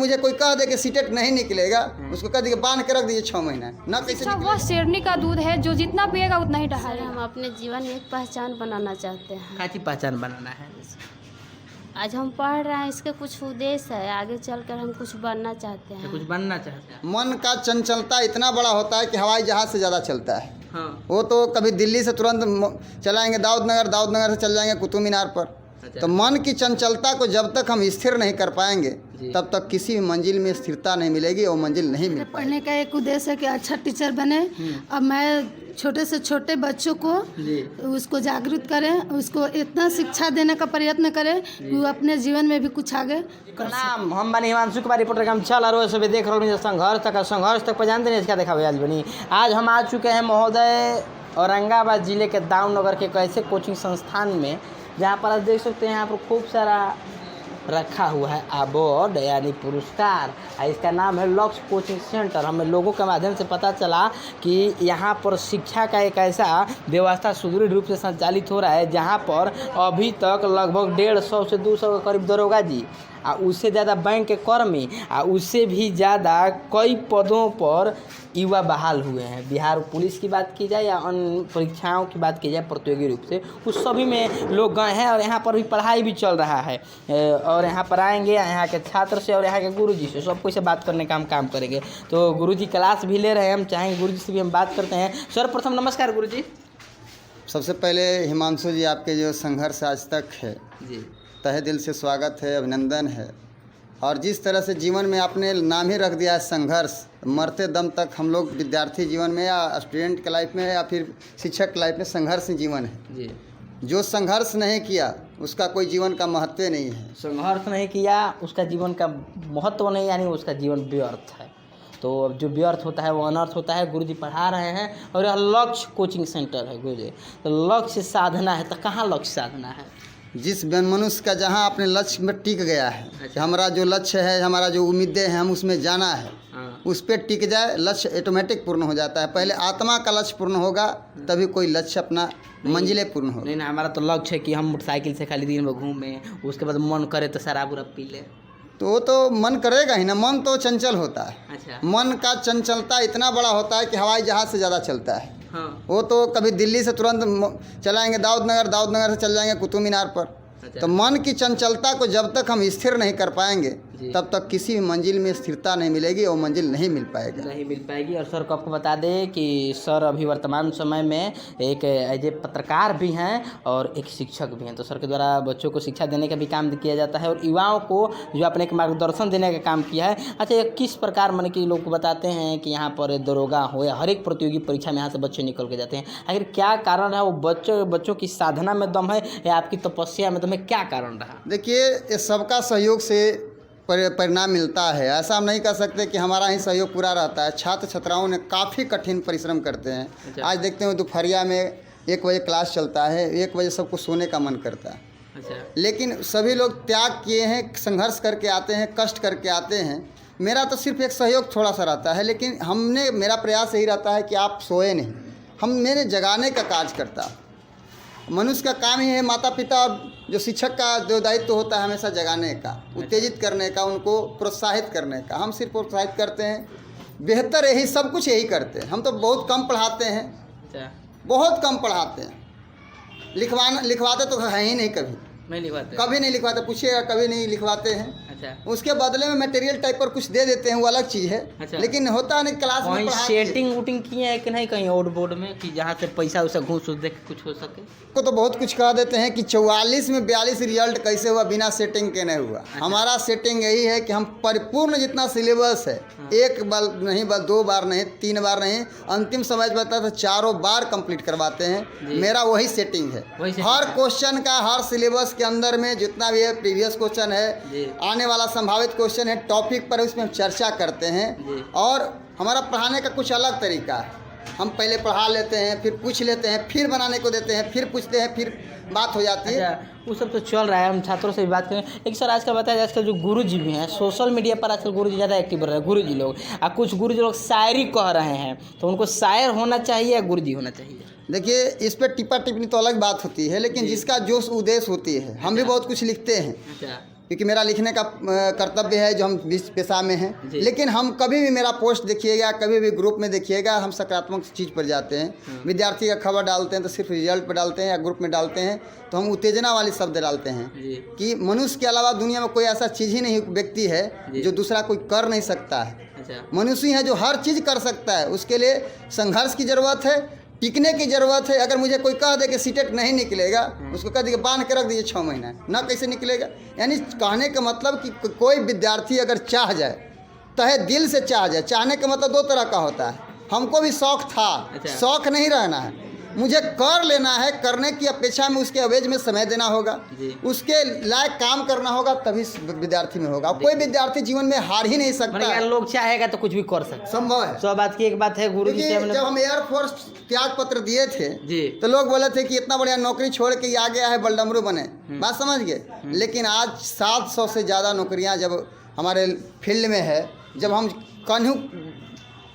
मुझे कोई कह दे कि सीटेट नहीं निकलेगा, उसको कह दे बांध के रख दीजिए 6 महीना, ना कैसे अच्छा, वह शेरनी का दूध है जो जितना पिएगा उतना ही सर, ढहाएगा। हम अपने जीवन में एक पहचान बनाना चाहते हैं। काची पहचान बनाना है? आज हम पढ़ रहे हैं, इसके कुछ उद्देश्य है, आगे चलकर हम कुछ बनना चाहते हैं। कुछ बनना चाहते हैं? मन का चंचलता इतना बड़ा होता है कि हवाई जहाज से ज़्यादा चलता है। हाँ। वो तो कभी दिल्ली से तुरंत चलाएंगे दाऊदनगर से चल जाएंगे कुतुब मीनार पर। अच्छा। तो मन की चंचलता को जब तक हम स्थिर नहीं कर पाएंगे जी। तब तक किसी भी मंजिल में स्थिरता नहीं मिलेगी और मंजिल नहीं मिल पाएगी। पढ़ने का एक उद्देश्य है कि अच्छा टीचर बने। अब मैं छोटे से छोटे बच्चों को जी। उसको जागरूक करें, उसको इतना शिक्षा देने का प्रयत्न करें कि वो अपने जीवन में भी कुछ आगे कर सके। प्रणाम, हम बनी हिमांशु कुमार रिपोर्टर हम चल और सभी देख रहे संघर्ष तक पर जानते नहीं इसका देखा आज बनी। आज हम आ चुके हैं महोदय औरंगाबाद जिले के दाऊदनगर के एक ऐसे कोचिंग संस्थान में जहाँ पर आप देख सकते हैं यहाँ पर खूब सारा रखा हुआ है अवार्ड यानी पुरस्कार। इसका नाम है लक्ष्य कोचिंग सेंटर। हमें लोगों के माध्यम से पता चला कि यहाँ पर शिक्षा का एक ऐसा व्यवस्था सुदृढ़ रूप से संचालित हो रहा है जहाँ पर अभी तक लगभग 150 से 200 के करीब दरोगा जी उससे ज़्यादा बैंक के कर्मी उससे भी ज़्यादा कई पदों पर युवा बहाल हुए हैं। बिहार पुलिस की बात की जाए या अन्य परीक्षाओं की बात की जाए प्रतियोगी रूप से, उस सभी में लोग गए हैं और यहाँ पर भी पढ़ाई भी चल रहा है। और यहाँ पर आएंगे यहाँ के छात्र से और यहाँ के गुरुजी से, सब कोई से बात करने का हम काम करेंगे। तो गुरुजी क्लास भी ले रहे हैं, हम चाहेंगे गुरुजी से भी हम बात करते हैं। सर्वप्रथम नमस्कार गुरुजी। सबसे पहले हिमांशु जी, आपके जो संघर्ष आज तक है जी, तहे दिल से स्वागत है, अभिनंदन है। और जिस तरह से जीवन में आपने नाम ही रख दिया है संघर्ष, मरते दम तक हम लोग विद्यार्थी जीवन में या स्टूडेंट के लाइफ में या फिर शिक्षक के लाइफ में संघर्ष ही जीवन है। जी। जो संघर्ष नहीं किया उसका कोई जीवन का महत्व नहीं है। संघर्ष नहीं किया उसका जीवन का महत्व नहीं, यानी उसका जीवन व्यर्थ है। तो अब जो व्यर्थ होता है वो अनर्थ होता है। गुरुजी पढ़ा रहे हैं और यह लक्ष्य कोचिंग सेंटर है गुरुजी। तो लक्ष्य साधना है, तो कहाँ लक्ष्य साधना है? जिस मनुष्य का जहाँ अपने लक्ष्य में टिक गया है कि हमारा जो लक्ष्य है, हमारा जो उम्मीदें हैं, हम उसमें जाना है, उस पर टिक जाए, लक्ष्य ऑटोमेटिक पूर्ण हो जाता है। पहले आत्मा का लक्ष्य पूर्ण होगा तभी कोई लक्ष्य अपना मंजिलें पूर्ण होगा। नहीं, हमारा तो लक्ष्य है कि हम मोटरसाइकिल से खाली दिन में घूमें, उसके बाद मन करे तो शराब उराब पी ले। तो वो तो मन करेगा ही ना, मन तो चंचल होता है। अच्छा। मन का चंचलता इतना बड़ा होता है कि हवाई जहाज से ज़्यादा चलता है। हाँ। वो तो कभी दिल्ली से तुरंत चलाएंगे दाऊदनगर से चल जाएंगे कुतुब मीनार पर। अच्छा। तो मन की चंचलता को जब तक हम स्थिर नहीं कर पाएंगे जी। तब तक किसी भी मंजिल में स्थिरता नहीं मिलेगी और मंजिल नहीं मिल पाएगा। नहीं मिल पाएगी। और सर को आपको बता दें कि सर अभी वर्तमान समय में एक एज ए पत्रकार भी हैं और एक शिक्षक भी हैं। तो सर के द्वारा बच्चों को शिक्षा देने का भी काम किया जाता है और युवाओं को जो अपने एक मार्गदर्शन देने का काम किया है। अच्छा, ये किस प्रकार मन कि लोग को बताते हैं कि यहाँ पर दरोगा हो या हर एक प्रतियोगी परीक्षा में यहाँ से बच्चे निकल के जाते हैं, आखिर क्या कारण है? वो बच्चों की साधना में दम है या आपकी तपस्या में दम है? क्या कारण रहा? देखिए, ये सबका सहयोग से परिणाम मिलता है। ऐसा हम नहीं कह सकते कि हमारा ही सहयोग पूरा रहता है। छात्र छात्राओं ने काफ़ी कठिन परिश्रम करते हैं। अच्छा। आज देखते हैं दोपहरिया में 1 बजे क्लास चलता है, 1 बजे सबको सोने का मन करता है। अच्छा। लेकिन सभी लोग त्याग किए हैं, संघर्ष करके आते हैं, कष्ट करके आते हैं। मेरा तो सिर्फ एक सहयोग थोड़ा सा रहता है, लेकिन मेरा प्रयास यही रहता है कि आप सोए नहीं। मैंने जगाने का कार्य करता। मनुष्य का काम ही है, माता पिता और जो शिक्षक का जो दायित्व होता है हमेशा जगाने का, उत्तेजित करने का, उनको प्रोत्साहित करने का। हम सिर्फ प्रोत्साहित करते हैं, बेहतर यही सब कुछ यही करते हैं। हम तो बहुत कम पढ़ाते हैं। अच्छा। बहुत कम पढ़ाते हैं। लिखवाते तो है ही नहीं, कभी नहीं लिखवाते। पूछिएगा, कभी नहीं लिखवाते हैं। अच्छा। उसके बदले में मटेरियल टाइप पर कुछ दे देते हैं, वो अलग चीज़ है। अच्छा। लेकिन होता नहीं क्लास में पढ़ा के। सेटिंग वूटिंग किए हैं कि नहीं कहीं और बोर्ड में कि जहाँ से पैसा उसा घूस दे के कुछ हो सके? को तो बहुत कुछ कह देते हैं कि 44 में 42 रिजल्ट कैसे हुआ, बिना सेटिंग के नहीं हुआ। हमारा सेटिंग यही है कि हम परिपूर्ण जितना सिलेबस है, एक बार नहीं, 2 बार नहीं, 3 बार नहीं, अंतिम समय बता तो 4 बार कंप्लीट करवाते हैं। मेरा वही सेटिंग है। हर क्वेश्चन का, हर सिलेबस के अंदर में जितना भी है, प्रीवियस क्वेश्चन है, आने वाला संभावित क्वेश्चन है, टॉपिक पर उसमें हम चर्चा करते हैं। और हमारा पढ़ाने का कुछ अलग तरीका है। हम पहले पढ़ा लेते हैं, फिर पूछ लेते हैं, फिर बनाने को देते हैं, फिर पूछते हैं, फिर बात हो जाती है। अच्छा, वो सब तो चल रहा है, हम छात्रों से भी बात करें। एक सर आजकल बताया, आजकल जो गुरुजी भी हैं सोशल मीडिया पर आजकल गुरुजी ज़्यादा एक्टिव रहे हैं। गुरुजी लोग कुछ गुरुजी लोग शायरी कह रहे हैं, तो उनको शायर होना चाहिए या गुरुजी होना चाहिए? देखिए, इस पर टिप्पणी तो अलग बात होती है, लेकिन जिसका जोश उद्देश्य होती है, हम भी बहुत कुछ लिखते हैं। अच्छा। क्योंकि मेरा लिखने का कर्तव्य है जो हम इस पेशा में हैं। लेकिन हम कभी भी मेरा पोस्ट देखिएगा, कभी भी ग्रुप में देखिएगा, हम सकारात्मक चीज़ पर जाते हैं। विद्यार्थी का खबर डालते हैं तो सिर्फ रिजल्ट पर डालते हैं, या ग्रुप में डालते हैं तो हम उत्तेजना वाले शब्द डालते हैं कि मनुष्य के अलावा दुनिया में कोई ऐसा चीज़ ही नहीं, व्यक्ति है जो दूसरा कोई कर नहीं सकता है। मनुष्य ही है जो हर चीज़ कर सकता है। उसके लिए संघर्ष की ज़रूरत है, टिकने की ज़रूरत है। अगर मुझे कोई कह दे कि सीटेट नहीं निकलेगा, उसको कह दे कि बांध के रख दीजिए 6 महीना, ना कैसे निकलेगा। यानी कहने का मतलब कि कोई विद्यार्थी अगर चाह जाए, तहे दिल से चाह जाए। चाहने का मतलब 2 तरह का होता है। हमको भी शौक़ था, शौक़ नहीं रहना है, मुझे कर लेना है। करने की अपेक्षा में उसके अवेज में समय देना होगा, उसके लायक काम करना होगा, तभी विद्यार्थी में होगा। कोई विद्यार्थी जीवन में हार ही नहीं सकता। लोग चाहेगा तो कुछ भी कर सकता, संभव है। सो बात की एक बात है गुरु जी से जब हम एयरफोर्स त्याग पत्र दिए थे तो लोग बोले थे कि इतना बढ़िया नौकरी छोड़ के आ गया है, बलडमरू बने। बात समझ गए। लेकिन आज 700 से ज़्यादा नौकरियां जब हमारे फील्ड में है, जब हम कन्हू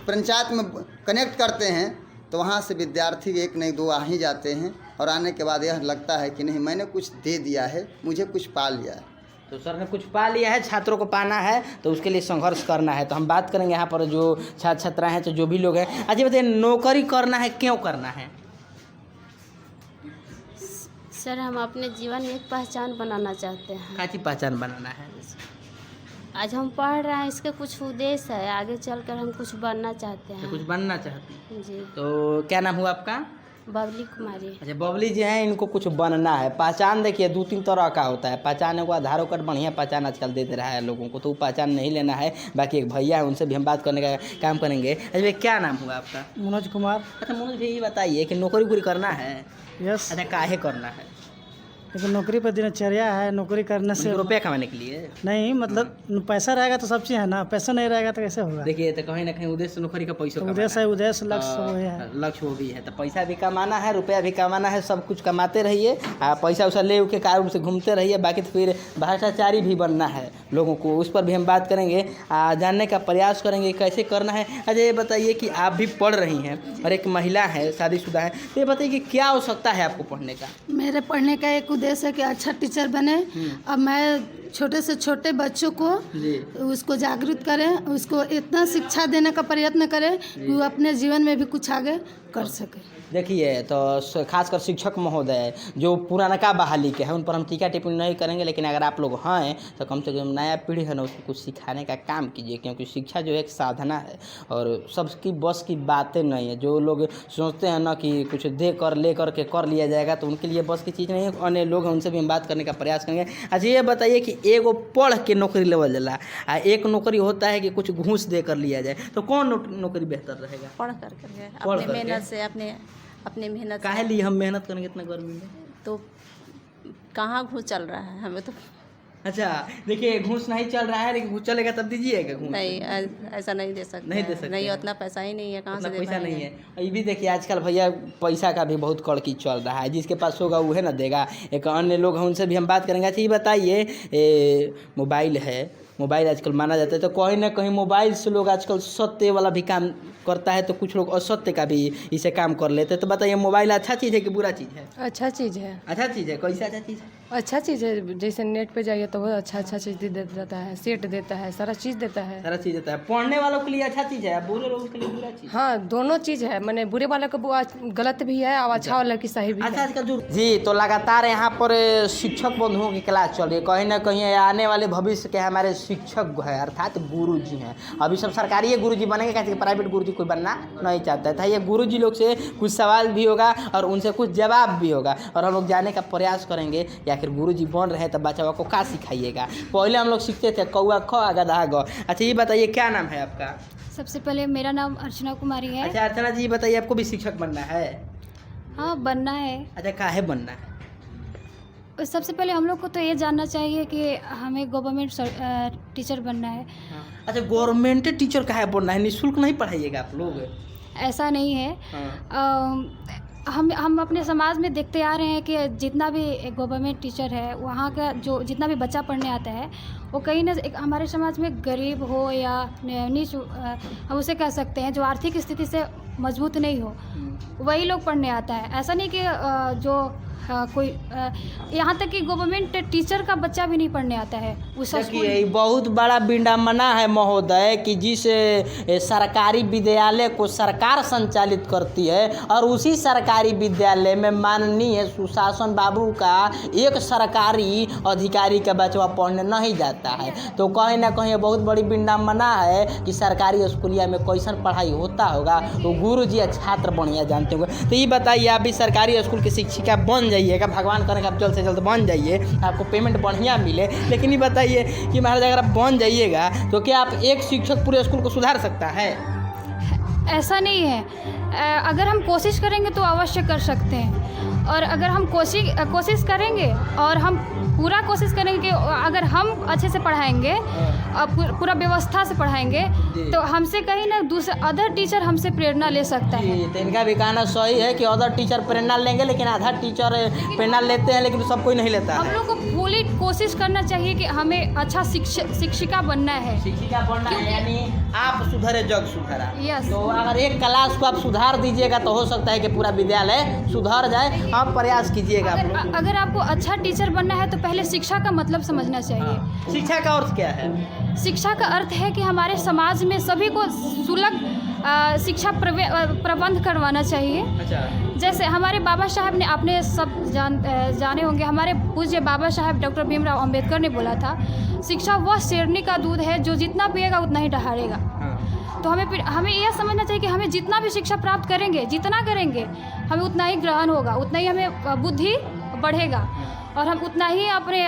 पंचायत में कनेक्ट करते हैं तो वहाँ से विद्यार्थी 1 नहीं 2 आ ही जाते हैं। और आने के बाद यह लगता है कि नहीं, मैंने कुछ दे दिया है, मुझे कुछ पा लिया है। तो सर ने कुछ पा लिया है, छात्रों को पाना है तो उसके लिए संघर्ष करना है। तो हम बात करेंगे यहाँ पर जो छात्र छात्रा हैं, तो जो भी लोग हैं। अच्छा बताइए, नौकरी करना है, क्यों करना है? सर हम अपने जीवन में एक पहचान बनाना चाहते हैं। क्या चीज़ पहचान बनाना है? आज हम पढ़ रहे हैं, इसके कुछ उद्देश्य है, आगे चलकर हम कुछ बनना चाहते हैं। कुछ बनना चाहते हैं जी। तो क्या नाम हुआ आपका? बबली कुमारी। अच्छा, बबली जी हैं, इनको कुछ बनना है। पहचान देखिए 2-3 तरह का होता है। पहचान को आधार कार्ड बढ़िया पहचान आजकल दे रहा है लोगों को, तो वो पहचान नहीं लेना है। बाकी एक भैया है, उनसे भी हम बात करने का काम करेंगे। अच्छा भैया, क्या नाम हुआ आपका? मनोज कुमार। अच्छा मनोज भाई, ये बताइए कि नौकरी वोकरी करना है? यस। अच्छा, काहे करना है? लेकिन नौकरी पर दिनचर्या है, नौकरी करने से रुपया कमाने के लिए नहीं, मतलब पैसा रहेगा तो सब चीज़ है ना, पैसा नहीं रहेगा तो कैसे होगा। देखिए, तो कहीं ना कहीं उद्देश्य नौकरी का पैसा तो उद्देश्य है, उद्देश्य लक्ष्य वो है, लक्ष्य वो भी है। तो पैसा भी कमाना है, रुपया भी कमाना है, सब कुछ कमाते रहिए। पैसा उसा ले के कार से घूमते रहिए। बाकी तो फिर भ्रष्टाचारी भी बनना है लोगों को, उस पर भी हम बात करेंगे, जानने का प्रयास करेंगे कैसे करना है। अच्छा ये बताइए कि आप भी पढ़ रही हैं और एक महिला है, शादीशुदा है, तो ये बताइए कि क्या आवश्यकता है आपको पढ़ने का? मेरे पढ़ने का एक उद्देश्य है कि अच्छा टीचर बने। अब मैं छोटे से छोटे बच्चों को उसको जागरूक करें, उसको इतना शिक्षा देने का प्रयत्न करें कि वो अपने जीवन में भी कुछ आगे कर सके। देखिए, तो खासकर शिक्षक महोदय जो पुरानका बहाली के हैं, उन पर हम टीका टिप्पणी नहीं करेंगे। लेकिन अगर आप लोग हैं तो कम से कम नया पीढ़ी है ना, उसको कुछ सिखाने का काम कीजिए, क्योंकि शिक्षा जो एक साधना है और सबकी बस की बातें नहीं है। जो लोग सोचते हैं ना कि कुछ दे कर ले कर के कर लिया जाएगा, तो उनके लिए बस की चीज़ नहीं है। अन्य लोग हैं, उनसे भी हम बात करने का प्रयास करेंगे। अच्छा ये बताइए कि एगो पढ़ के नौकरी लेवल जाला, एक नौकरी होता है कि कुछ घूस दे कर लिया जाए, तो कौन नौकरी बेहतर रहेगा? पढ़ कर अपने मेहनत से, अपने मेहनत। काहे लिए हम मेहनत करेंगे इतना गर्मी में? तो कहाँ घूस चल रहा है हमें तो। अच्छा देखिए, घूस नहीं चल रहा है, लेकिन घूस चलेगा तब दीजिएगा घूस? नहीं, ऐसा नहीं दे सकते। नहीं दे सकते, नहीं, उतना पैसा ही नहीं है, कहाँ से दे पैसा नहीं है। ये भी देखिए, आजकल भैया पैसा का भी बहुत कड़की चल रहा है, जिसके पास होगा वह ना देगा। एक अन्य लोग हैं, उनसे भी हम बात करेंगे। अच्छा ये बताइए, मोबाइल है, मोबाइल आजकल माना जाता है, तो कहीं ना कहीं मोबाइल से लोग आजकल सत्य वाला भी काम करता है, तो कुछ लोग असत्य का भी इसे काम कर लेते हैं। तो बताइए, मोबाइल अच्छा चीज़ है कि बुरा चीज़ है? अच्छा चीज़ है। अच्छा चीज़ है? कैसे अच्छा चीज़ है? अच्छा चीज़ है, जैसे नेट पे जाइए तो वो अच्छा चीज़ देता है, सेट देता है, सारा चीज़ देता है। सारा चीज़ देता है। पढ़ने वालों के लिए अच्छा चीज़ है, बुरे लोगों के लिए बुरा चीज़? हाँ, दोनों चीज़ है। मैंने बुरे वाले को गलत भी है और अच्छा वाला की सही भी है। आजकल जो जी, तो लगातार यहाँ पर शिक्षक बंधुओं की क्लास चल रही है। कहीं ना कहीं आने वाले भविष्य के हमारे शिक्षक है, अर्थात गुरु जी हैं। अभी सब सरकारी गुरु जी बनेंगे, कैसे प्राइवेट गुरु जी कोई बनना नहीं चाहता था। ये गुरु जी लोग से कुछ सवाल भी होगा और उनसे कुछ जवाब भी होगा, और हम लोग जानने का प्रयास करेंगे कि आखिर गुरु जी बन रहे तो बच्चा को क्या सिखाइएगा। पहले हम लोग सीखते थे कौआ ख गधा ग। अच्छा ये बताइए, क्या नाम है आपका? सबसे पहले मेरा नाम अर्चना कुमारी है। अच्छा अर्चना जी, बताइए आपको भी शिक्षक बनना है? हाँ, बनना है। अच्छा, काहे बनना है? सबसे पहले हम लोग को तो ये जानना चाहिए कि हमें गवर्नमेंट टीचर बनना है। अच्छा, गवर्नमेंट टीचर काहे बनना है? निःशुल्क नहीं पढ़ाइएगा आप लोग? ऐसा नहीं है। हम अपने समाज में देखते आ रहे हैं कि जितना भी गवर्नमेंट टीचर है, वहाँ का जो जितना भी बच्चा पढ़ने आता है, वो कहीं ना हमारे समाज में गरीब हो या नीच, हम उसे कह सकते हैं जो आर्थिक स्थिति से मजबूत नहीं हो, वही लोग पढ़ने आता है। ऐसा नहीं कि जो कोई यहाँ तक कि गवर्नमेंट टीचर का बच्चा भी नहीं पढ़ने आता है उस स्कूल देखिए, में। ये बहुत बड़ा विडम्बना है महोदय कि जिस सरकारी विद्यालय को सरकार संचालित करती है और उसी सरकारी विद्यालय में माननीय सुशासन बाबू का एक सरकारी अधिकारी का बच्चा पढ़ने नहीं जाता है, तो कहीं ना कहीं ये बहुत बड़ी विडम्बना है कि सरकारी स्कूलिया में कैसन पढ़ाई होता होगा, तो गुरुजी या छात्र बढ़िया जानते होंगे। तो ये बताइए, आप भी सरकारी स्कूल की शिक्षिका बन जाइएगा, भगवान करें कि आप जल्द से जल्द बन जाइए, आपको पेमेंट बढ़िया मिले, लेकिन ये बताइए कि महाराज अगर आप बन जाइएगा तो क्या आप एक शिक्षक पूरे स्कूल को सुधार सकता है? ऐसा नहीं है। अगर हम कोशिश करेंगे तो अवश्य कर सकते हैं, और अगर हम कोशिश करेंगे और हम पूरा कोशिश करेंगे कि अगर हम अच्छे से पढ़ाएंगे पूरा व्यवस्था से पढ़ाएंगे तो हमसे कहीं ना दूसरे अदर टीचर हमसे प्रेरणा ले सकता है। तो इनका भी कहना सही है कि अदर टीचर प्रेरणा लेंगे, लेकिन आधा टीचर प्रेरणा लेते हैं लेकिन सब कोई नहीं लेता हम है। लोग को फुली कोशिश करना चाहिए कि हमें अच्छा शिक्षिका बनना है। शिक्षिका बनना है यानी आप सुधरे जग सुधरा। यस। तो अगर एक क्लास को आप सुधार दीजिएगा तो हो सकता है कि पूरा विद्यालय सुधर जाए। आप प्रयास कीजिएगा आप लोग। अगर आपको अच्छा टीचर बनना है तो पहले शिक्षा का मतलब समझना चाहिए। शिक्षा का अर्थ क्या है? शिक्षा का अर्थ है कि हमारे समाज में सभी को सुलभ शिक्षा प्रबंध करवाना चाहिए। अच्छा। जैसे हमारे बाबा साहब ने, आपने सब जाने होंगे, हमारे पूज्य बाबा साहब डॉक्टर भीमराव अंबेडकर ने बोला था, शिक्षा वह शेरनी का दूध है जो जितना पिएगा उतना ही ठहरेगा। तो हमें यह समझना चाहिए कि हमें जितना भी शिक्षा प्राप्त करेंगे, जितना करेंगे, हमें उतना ही ग्रहण होगा, उतना ही हमें बुद्धि बढ़ेगा और हम उतना ही अपने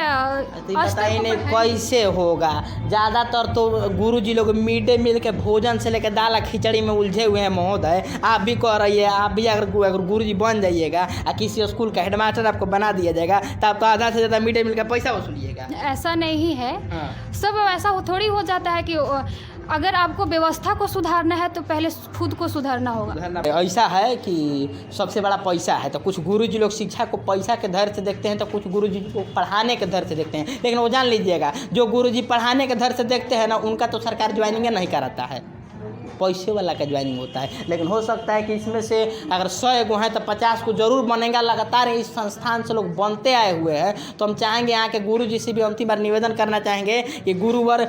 बताइए नहीं कैसे होगा। ज़्यादातर तो गुरुजी लोग मिड डे मील के भोजन से लेकर दाल खिचड़ी में उलझे हुए हैं महोदय। आप भी कह रही है, आप भी अगर गुरुजी बन जाइएगा और किसी स्कूल का हेडमास्टर आपको बना दिया जाएगा तब तो आधा से ज़्यादा मिड डे मील का पैसा वसूलिएगा। ऐसा नहीं है। हाँ। सब ऐसा थोड़ी हो जाता है कि अगर आपको व्यवस्था को सुधारना है तो पहले खुद को सुधारना होगा। ऐसा है कि सबसे बड़ा पैसा है, तो कुछ गुरुजी लोग शिक्षा को पैसा के धैर्य से देखते हैं तो कुछ गुरुजी को पढ़ाने के धैर्य से देखते हैं। लेकिन वो जान लीजिएगा, जो गुरुजी पढ़ाने के धैर्य से देखते हैं ना, उनका तो सरकार ज्वाइनिंग नहीं कराता है, पैसे वाला का ज्वाइनिंग होता है। लेकिन हो सकता है कि इसमें से अगर 100 गो हैं तो 50 को जरूर बनेगा। लगातार इस संस्थान से लोग बनते आए हुए हैं, तो हम चाहेंगे यहाँ के गुरुजी से भी अंतिम बार निवेदन करना चाहेंगे कि गुरुवर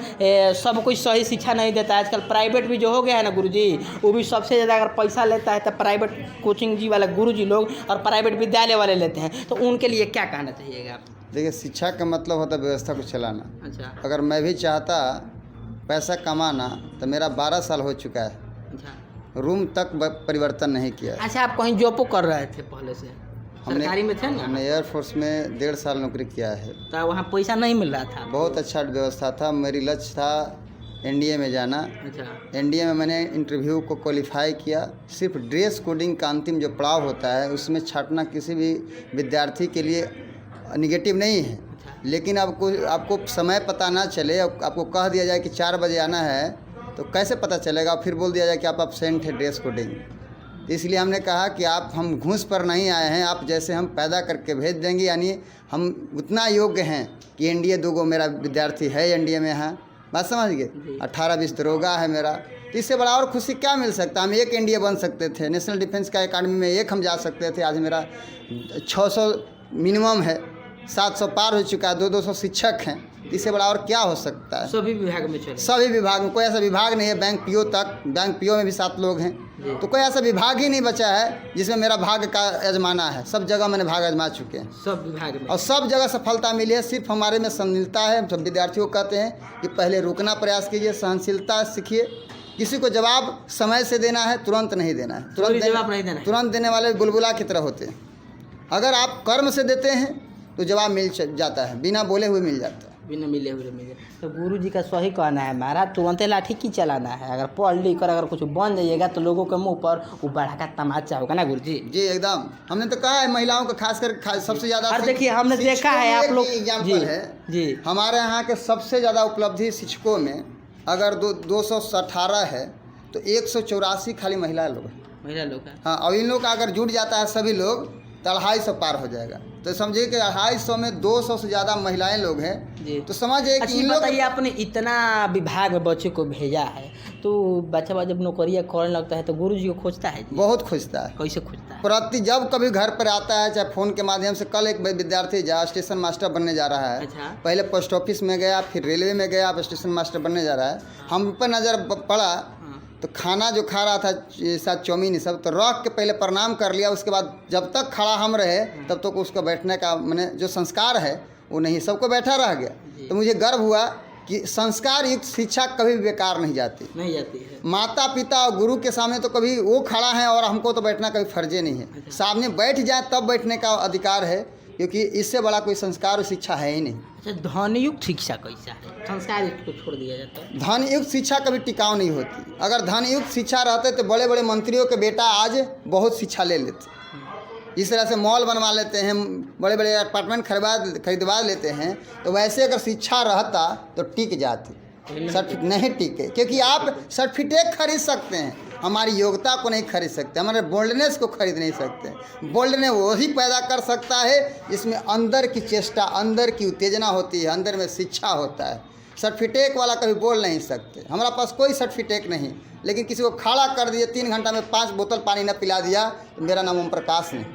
सब कुछ सही शिक्षा नहीं देता है। आजकल प्राइवेट भी जो हो गया है ना गुरुजी, वो भी सबसे ज़्यादा अगर पैसा लेता है तो प्राइवेट कोचिंग जी वाले गुरुजी लोग और प्राइवेट विद्यालय वाले लेते हैं। तो उनके लिए क्या कहना चाहिएगा आप? देखिए, शिक्षा का मतलब होता है व्यवस्था को चलाना। अच्छा। अगर मैं भी चाहता पैसा कमाना तो मेरा 12 साल हो चुका है, अच्छा। रूम तक परिवर्तन नहीं किया। अच्छा, आप कहीं जॉब कर रहे थे पहले से? सरकारी में थे ना? हमने एयरफोर्स में 1.5 साल नौकरी किया है। तो वहाँ पैसा नहीं मिल रहा था? बहुत अच्छा व्यवस्था था। मेरी लक्ष्य था एनडीए में जाना। अच्छा। एनडीए में मैंने इंटरव्यू को क्वालिफाई किया। सिर्फ ड्रेस कोडिंग का अंतिम जो पड़ाव होता है उसमें छाटना किसी भी विद्यार्थी के लिए निगेटिव नहीं है, लेकिन आपको समय पता ना चले, आपको कह दिया जाए कि 4 बजे आना है तो कैसे पता चलेगा, फिर बोल दिया जाए कि आप एब्सेंट है ड्रेस कोडिंग। इसलिए हमने कहा कि हम घूस पर नहीं आए हैं, आप जैसे हम पैदा करके भेज देंगे, यानी हम उतना योग्य हैं कि एनडीए 2 गो मेरा विद्यार्थी है एनडीए में है, बात समझ गए। 18-20 दरोगा है मेरा। तो इससे बड़ा और खुशी क्या मिल सकता है? हम एक एनडीए बन सकते थे, नेशनल डिफेंस का अकादमी में एक हम जा सकते थे। आज मेरा 600 मिनिमम है, 700 पार हो चुका है, 200 शिक्षक हैं। इससे बड़ा और क्या हो सकता है? सभी विभाग में चले? सभी विभाग में, कोई ऐसा विभाग नहीं है, बैंक पीओ तक, बैंक पीओ में भी 7 लोग हैं, तो कोई ऐसा विभाग ही नहीं बचा है जिसमें मेरा भाग्य का आजमाना है। सब जगह मैंने भाग आजमा चुके हैं, सब विभाग में, और सब जगह सफलता मिली है। सिर्फ हमारे में संजीलता है। सब विद्यार्थियों को कहते हैं कि पहले रुकना प्रयास कीजिए, सहनशीलता सीखिए। किसी को जवाब समय से देना है, तुरंत नहीं देना है। तुरंत देने वाले बुलबुला की तरह होते हैं। अगर आप कर्म से देते हैं तो जवाब मिल जाता है, बिना बोले हुए मिल जाता है। बिना मिले हुए मिले। तो गुरुजी का सही कहना है महाराज, तुरंत लाठी की चलाना है। अगर पढ़ लिख कर अगर कुछ बन जाइएगा तो लोगों के मुंह पर वो बड़ा का तमाचा होगा ना गुरुजी। जी एकदम। हमने तो कहा है महिलाओं को खासकर सबसे ज़्यादा। और देखिए, हमने देखा है आप लोग एग्जाम्पल है जी, हमारे यहाँ के सबसे ज़्यादा उपलब्धि शिक्षकों में अगर 218 है तो 184 खाली महिला लोग हैं। महिला लोग हैं। हाँ, और इन लोग का अगर जुट जाता है सभी लोग तो 250 पार हो जाएगा। तो समझिए कि 250 में 200 से ज़्यादा महिलाएं लोग हैं। जी। तो समझिए कि अच्छा इन लोग बताइए, आपने इतना विभाग में बच्चे को भेजा है तो बच्चा जब नौकरियाँ करने लगता है तो गुरु जी को खोजता है जी? बहुत खुशता है। कैसे खोजता है? प्रति जब कभी घर पर आता है, चाहे फ़ोन के माध्यम से। कल एक विद्यार्थी जा स्टेशन मास्टर बनने जा रहा है। अच्छा। पहले पोस्ट ऑफिस में गया, फिर रेलवे में गया, अब स्टेशन मास्टर बनने जा रहा है। हम पर नज़र पड़ा तो खाना जो खा रहा था साथ चाउमीन ये सब, तो रख के पहले प्रणाम कर लिया। उसके बाद जब तक खड़ा हम रहे तब तक उसको बैठने का मैंने जो संस्कार है वो नहीं, सबको बैठा रह गया। तो मुझे गर्व हुआ कि संस्कार युक्त शिक्षा कभी भी बेकार नहीं जाती है। माता पिता और गुरु के सामने तो कभी वो खड़ा है और हमको तो बैठना कभी फर्जे नहीं है। सामने बैठ जाए तब बैठने का अधिकार है, क्योंकि इससे बड़ा कोई संस्कार और शिक्षा है ही नहीं। अच्छा, धनयुक्त शिक्षा कैसा है? संस्कार युक्त को छोड़ दिया जाता है। धनयुक्त शिक्षा कभी टिकाऊ नहीं होती। अगर धनयुक्त शिक्षा रहते तो बड़े बड़े मंत्रियों के बेटा आज बहुत शिक्षा ले लेते। जिस तरह से मॉल बनवा लेते हैं, बड़े बड़े अपार्टमेंट खरीदवा लेते हैं, तो वैसे अगर शिक्षा रहता तो टिक जाती। नहीं टिके, क्योंकि आप सर्टिफिकेट खरीद सकते हैं, हमारी योग्यता को नहीं खरीद सकते, हमारे बोल्डनेस को खरीद नहीं सकते। बोल्डनेस वही पैदा कर सकता है जिसमें अंदर की चेष्टा, अंदर की उत्तेजना होती है, अंदर में शिक्षा होता है। सर्टिफिकेट वाला कभी बोल नहीं सकते। हमारा पास कोई सर्टिफिकेट नहीं, लेकिन किसी को खड़ा कर दिए 3 घंटा में 5 बोतल पानी न पिला दिया तो मेरा नाम ओम प्रकाश नहीं।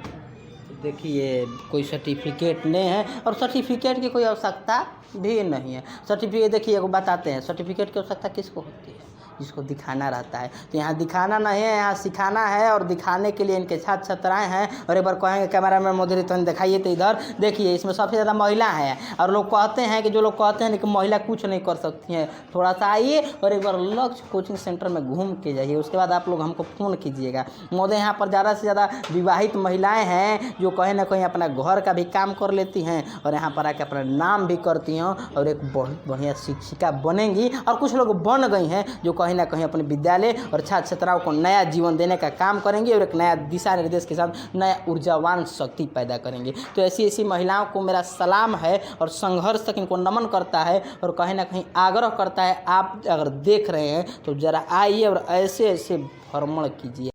देखिए, कोई सर्टिफिकेट नहीं है और सर्टिफिकेट की कोई आवश्यकता भी नहीं है। सर्टिफिकेट देखिए, एगो बताते हैं, सर्टिफिकेट की आवश्यकता किसको होती है? जिसको दिखाना रहता है। तो यहाँ दिखाना नहीं है, यहाँ सिखाना है, और दिखाने के लिए इनके छात्र छात्राएँ हैं। और एक बार कहेंगे कैमरा मैन मोदी तो दिखाइए, तो इधर देखिए, इसमें सबसे ज़्यादा महिला हैं। और लोग कहते हैं कि जो लोग कहते हैं कि महिला कुछ नहीं कर सकती हैं, थोड़ा सा आइए और एक बार लक्ष्य कोचिंग सेंटर में घूम के जाइए, उसके बाद आप लोग हमको फ़ोन कीजिएगा। मोदी यहाँ पर ज़्यादा से ज़्यादा विवाहित महिलाएँ हैं जो कहीं ना कहीं अपना घर का भी काम कर लेती हैं और यहाँ पर आके अपना नाम भी करती हैं और एक बहुत बढ़िया शिक्षिका बनेंगी। और कुछ लोग बन गई हैं जो कहीं ना कहीं अपने विद्यालय और छात्र छात्राओं को नया जीवन देने का काम करेंगे और एक नया दिशा निर्देश के साथ नया ऊर्जावान शक्ति पैदा करेंगे। तो ऐसी ऐसी महिलाओं को मेरा सलाम है और संघर्ष तक इनको नमन करता है और कहीं ना कहीं आग्रह करता है, आप अगर देख रहे हैं तो ज़रा आइए और ऐसे ऐसे भ्रमण कीजिए।